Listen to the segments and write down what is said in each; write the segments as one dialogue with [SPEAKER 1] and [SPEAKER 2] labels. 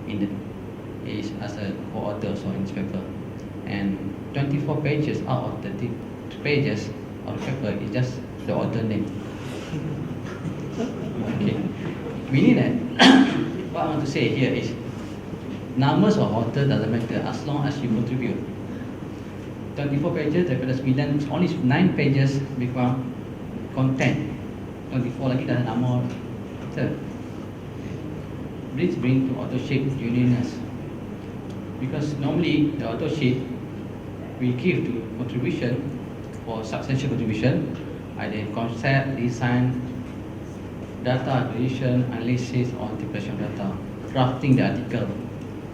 [SPEAKER 1] in the is as a co-author also in this paper, and 24 pages out of 30 pages of the paper is just the author name. Okay, meaning that what I want to say here is numbers of author doesn't matter as long as you contribute. 24 pages daripada 9, only 9 pages become content. 24 lagi dah nama author. This brings to authorship uniqueness, because normally the authorship we give to contribution for substantial contribution, either concept, design, data acquisition, analysis or interpretation of data, drafting the article,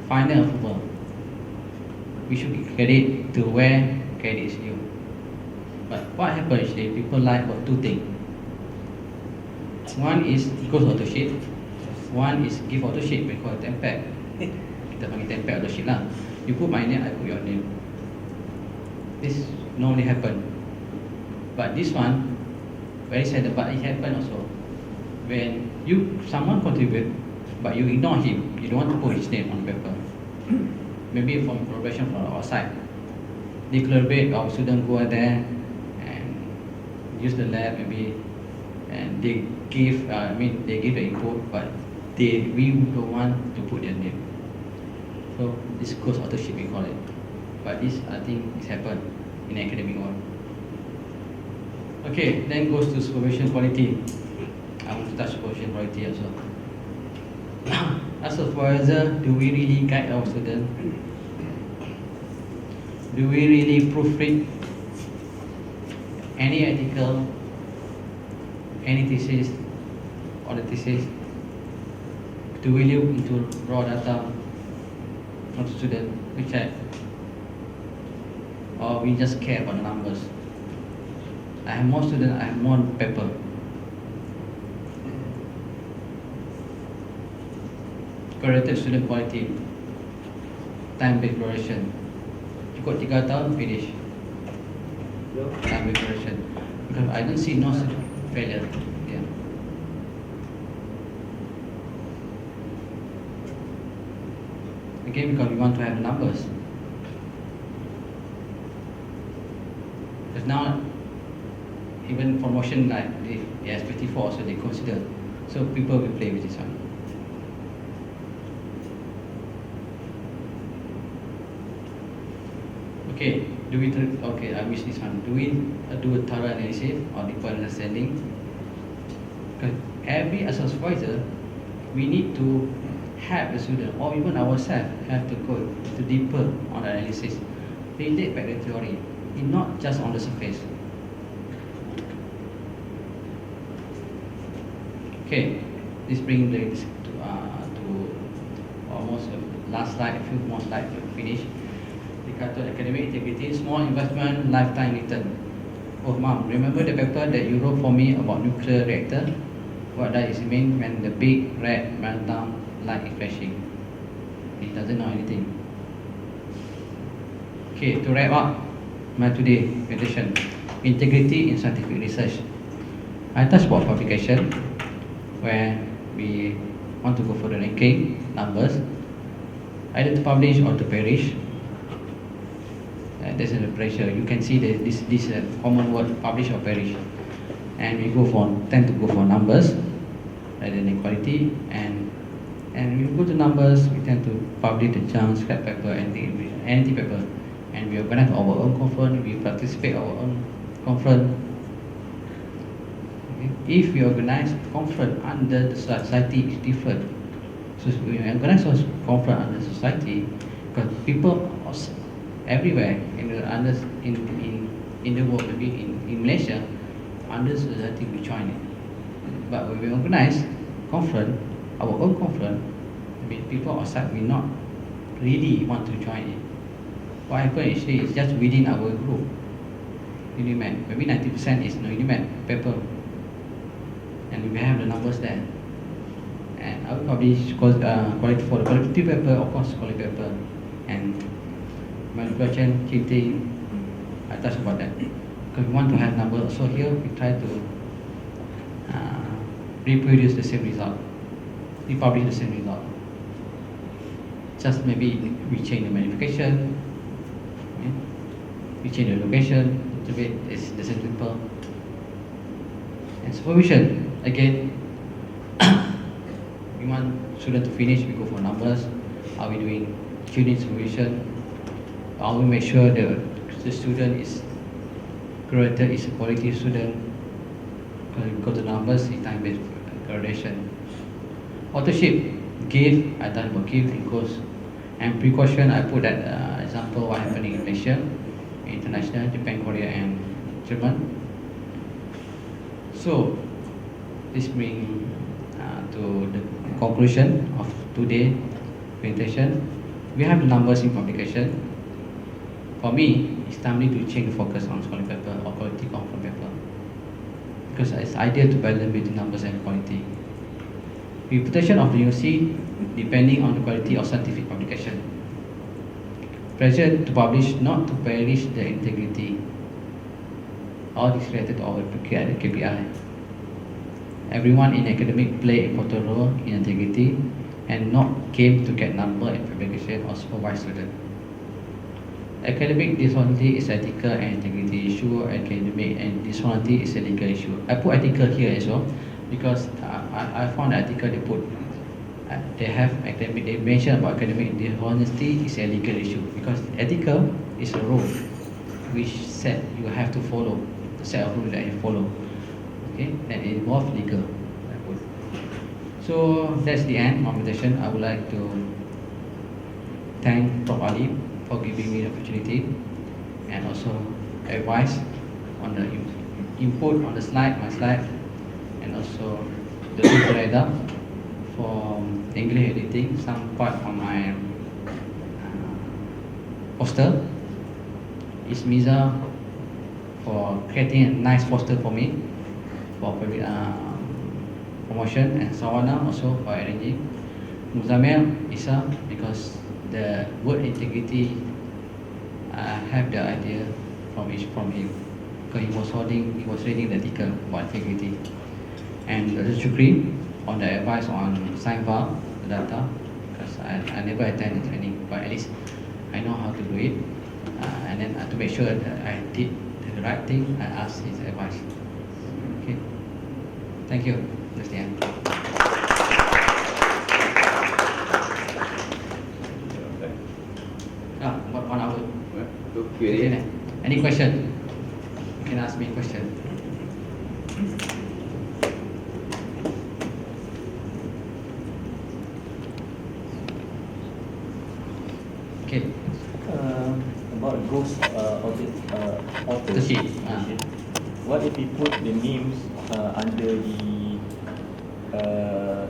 [SPEAKER 1] final approval. We should give credit to where credit is due. But what happens is people like about two things. One is equals authorship, one is give authorship, we call it template. Kita panggil template authorship lah. You put my name, I put your name. This normally happen. But this one, very sad, but it happen also. When someone contribute, but you ignore him, you don't want to put his name on the paper. Maybe from collaboration from outside. They collaborate, our students go there and use the lab maybe, and they give, they give the input, but we don't want to put their name. So this goes authorship, we call it. But this, I think, is happened in academic world. Okay, then goes to supervision quality. I want to touch supervision quality also. As a supervisor, do we really guide our students? Do we really proofread any article, any thesis, or the thesis? Do we look into raw data of the student? We check. Or we just care about the numbers? I have more students, I have more paper. Corrected student quality, time-based evaluation. Cukup 3 tahun, finish. Time-based evaluation. Because I don't see no failure. Yeah. Again, because we want to have the numbers. Because now, even promotion like the S54, so they consider. So people will play with this one. Okay, okay, I missed this one. Do we do a thorough analysis or deeper understanding? Because every as a supervisor, we need to have the student or even ourselves have to go to deeper on the analysis, relate back the theory, it's not just on the surface. Okay, this brings this to almost last slide, a few more slides to finish. Dikata academic integrity, small investment, lifetime return. Oh mom, remember the paper that you wrote for me about nuclear reactor? What does it mean when the big red meltdown light is flashing? He doesn't know anything. Okay, to wrap up my today presentation, integrity in scientific research. I touched about publication, where we want to go for the ranking numbers, either to publish or to perish. There's a pressure. You can see that this common word, publish or perish, and we tend to go for numbers rather than quality. And we go to numbers, we tend to publish the junk, scrap paper, anti paper, and we organize our own conference. We participate our own conference. Okay. If we organize conference under the society, it's different. So we organize a conference under society, because people everywhere in the world, maybe in Malaysia, under society we join it. But when we organize conference, our own conference, with people outside we not really want to join it. What happens actually is just within our group, UNIMED, maybe 90% is no UNIMED paper, and we have the numbers there. And I will publish quality for the quality paper, of course quality paper, and manipulation, cheating, I touched about that. Because we want to have numbers. So here we try to reproduce the same result, republish the same result. just maybe we change the magnification, okay? We change the location a bit. It's the simple. And supervision again. We want student to finish. We go for numbers. Are we doing student supervision? Are we make sure the student is graded is a quality student? Go to numbers, time-based gradation. Authorship, give, I done about give in course. And precaution, I put that example what happening in Malaysia, international, Japan, Korea, and German. So this brings to the conclusion of today's presentation. We have the numbers in publication. For me, it's timely to change the focus on scholarly paper or quality conference paper, because it's ideal to balance between numbers and quality. Reputation of the university depending on the quality of scientific publication. Pressure to publish, not to perish the integrity. All this related to our KPI. Everyone in academic play important role in integrity and not came to get number and publication or supervise student. Academic dishonesty is ethical and integrity issue. Academic and dishonesty is a legal issue. I put ethical here as well because I found the article they put. They have academic. They mention about academic dishonesty is a legal issue because ethical is a rule which said you have to follow the set of rules that you follow. Okay, and it involves legal. So that's the end of my presentation. I would like to thank Prof. Ali for giving me the opportunity and also advice on the input on the slide, my slide, and also the tutorial for English editing, some part on my poster. It's Miza for creating a nice poster for me for promotion, and Sawana also for arranging. Muzamil Isa because the word integrity, I have the idea from him because he was reading the article about integrity. And Dr. Chukri on the advice on Scienval, the data, because I never attended training, but at least I know how to do it. And then to make sure that I did the right thing, I asked his advice. Okay, thank you. That's the end. About 1 hour. Okay. Any question? You can ask me a question. Okay.
[SPEAKER 2] About ghost authorship. What if we put the names under the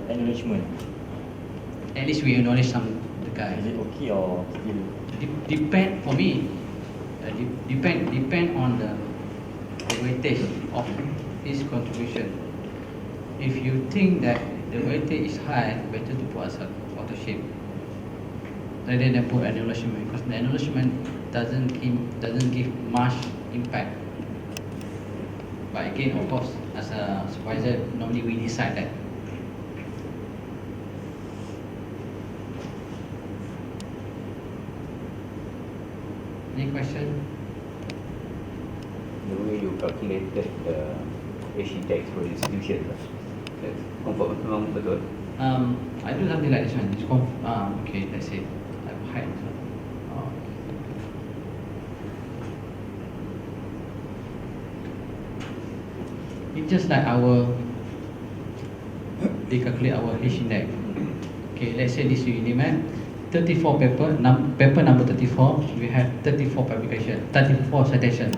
[SPEAKER 2] acknowledgement?
[SPEAKER 1] At least we acknowledge some the guy.
[SPEAKER 2] Is it okay or still?
[SPEAKER 1] Depend for me. Depend on the weightage of his contribution. If you think that the weightage is high, better to put as authorship rather than put acknowledgement, because the acknowledgement doesn't give much impact. But again, of course, as a supervisor, normally we decide that. Any question?
[SPEAKER 3] The way you calculated the HE tax for institution, that's confirm memang betul.
[SPEAKER 1] I do something like this one. It's okay, let's say I hide this one. It's just like they calculate our H index. Okay, let's say this unit 34 paper number 34, we have 34 publication, 34 citation.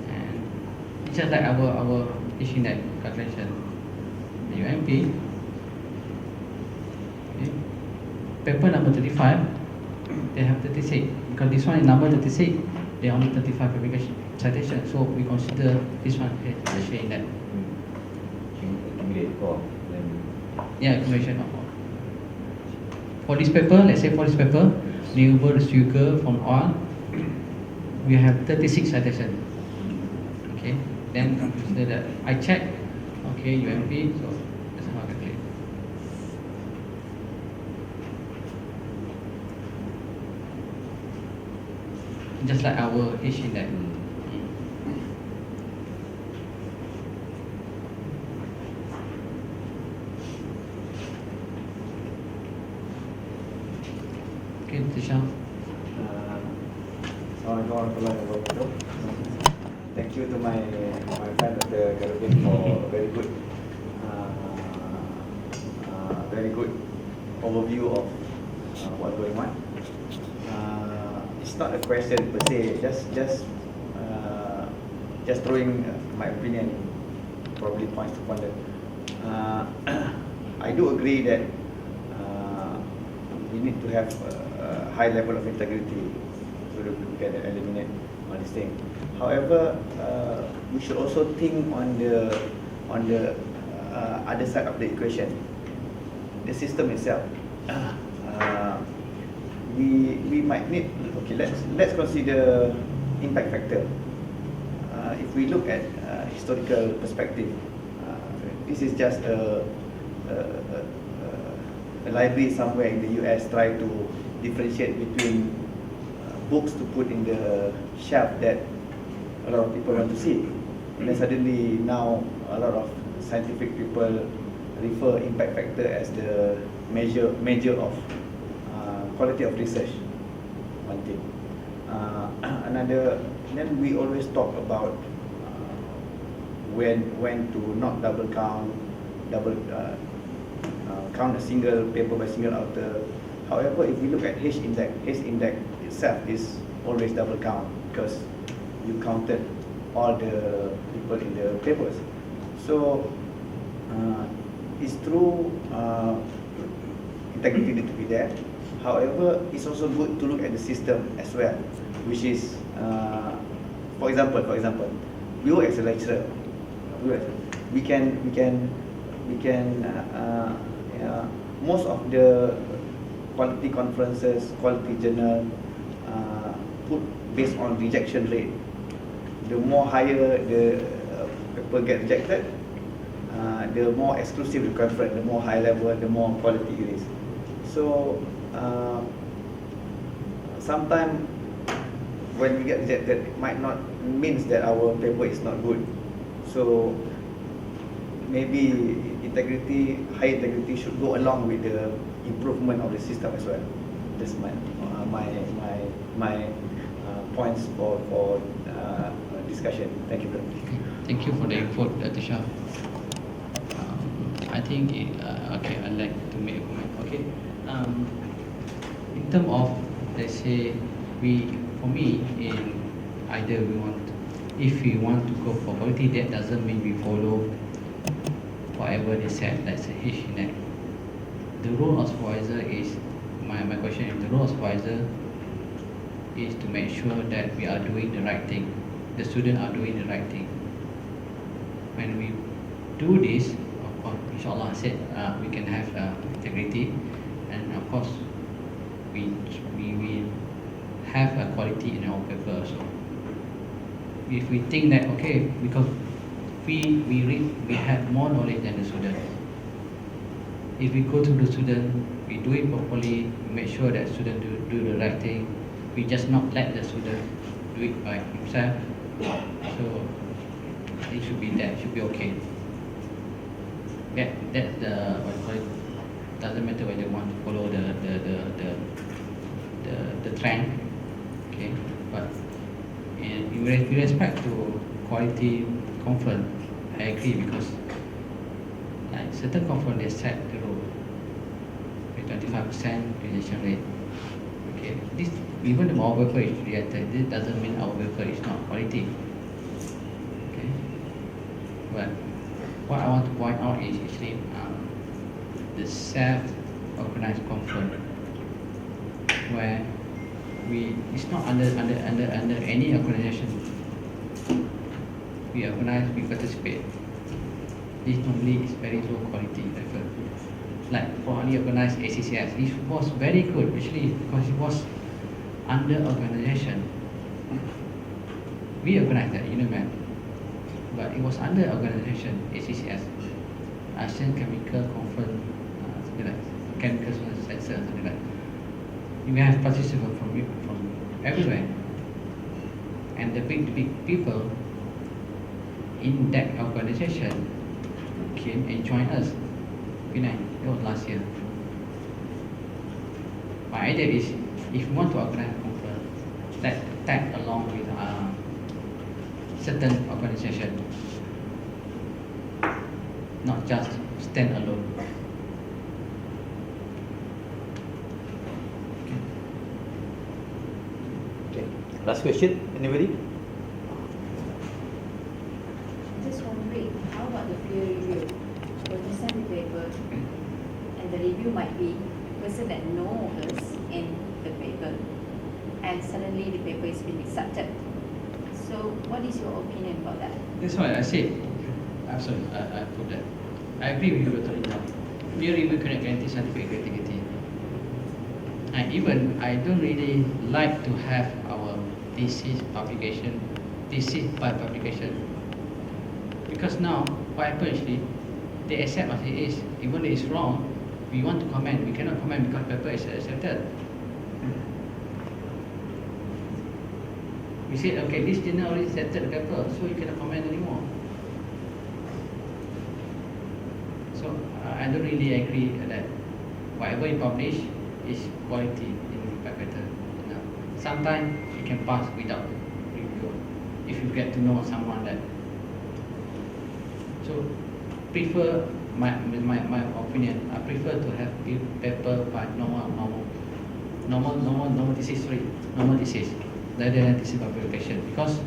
[SPEAKER 1] And it's just like our H index calculation. The UMP, okay. Paper number 35, they have 36. Because this one is number 36, they only 35 publication citation. So we consider this one as a index.
[SPEAKER 3] Accumulate for then.
[SPEAKER 1] Yeah, accumulation of all. For this paper, let's say for this paper, renewable sugar from oil, we have 36 citation. Okay, then consider that I check. Okay, UMP, so that's how I calculate. just like our H index. Okay, Tisha.
[SPEAKER 4] Assalamualaikum warahmatullahi wabarakatuh. Thank you to my friend Dr. Khairuddin for a very good overview of what's going on. It's not a question per se, just throwing my opinion, probably points to ponder. I do agree that we need to have a high level of integrity so that we can eliminate all these things. However, we should also think on the other side of the equation, the system itself. We might need. Okay, let's consider impact factor. If we look at historical perspective, this is just a library somewhere in the US try to differentiate between books to put in the shelf that a lot of people want to see. And then suddenly now a lot of scientific people refer impact factor as the measure of quality of research. One thing. Another, then we always talk about when to not double count, count a single paper by single author. However, if we look at H index itself is always double count because you counted all the people in the papers. So it's true, integrity need to be there. However, it's also good to look at the system as well, which is, for example, we work as a lecturer. We can most of the quality conferences, quality journal put based on rejection rate. The more higher the paper get rejected, the more exclusive the conference, the more high level, the more quality it is. So sometimes when we get rejected, it might not means that our paper is not good. So maybe high integrity should go along with the improvement of the system as well. That's my points for discussion. Thank you very much.
[SPEAKER 1] Thank you for the input, Tisha. I think okay, I'd like to make a comment. Okay, in terms of, let's say, for me, in either if we want to go for quality, that doesn't mean we follow whatever they said. Let's say H-net. The role of supervisor is, my question is, the role of supervisor is to make sure that we are doing the right thing. The students are doing the right thing. When we do this, of course, inshallah, we can have integrity, and of course, we will have a quality in our paper also. If we think that, okay, because we have more knowledge than the student. If we go to the student, we do it properly, we make sure that student do the right thing. We just not let the student do it by himself. So it should be that, should be okay. That's the what you call it. Doesn't matter whether you want to follow the trend, okay. But in respect to quality conference, I agree, because like certain conference they set the rule with 25% rejection rate. Okay, this even if our paper is rejected, this doesn't mean our paper is not quality. Okay, but what I want to point out is actually the self-organized conference where it's not under any organization. We organize, we participate. This normally is very low quality level. Like for only organized ACCS, it was very good actually because it was under organization. We organized that, but it was under organization ACCS, Asian Chemical Conference, something like chemical sensor, something like. We have participants from everywhere. and the big people in that organization came and joined us. That was last year. My idea is, if you want to organize a conference, let tag along with certain organization, not just stand alone.
[SPEAKER 3] Okay. Last question, anybody?
[SPEAKER 5] Just wondering, how about the peer review? When you send the paper, and the review might be person that knows us in the paper, and suddenly the paper is being accepted. So, what is your opinion about that?
[SPEAKER 1] That's why I said, absolutely, I put that. I agree with you totally now. Peer review cannot guarantee scientific creativity. And even I don't really like to have our thesis by publication. Because now, what happens actually, they accept as it is. Even if it's wrong, we want to comment. We cannot comment because paper is accepted. We said, okay, this journal already accepted the paper, so you cannot comment anymore. So I don't really agree that whatever you publish is quality in better. Sometimes you can pass without review if you get to know someone that. So prefer my opinion. I prefer to have paper by normal disease rather than disease by publication, because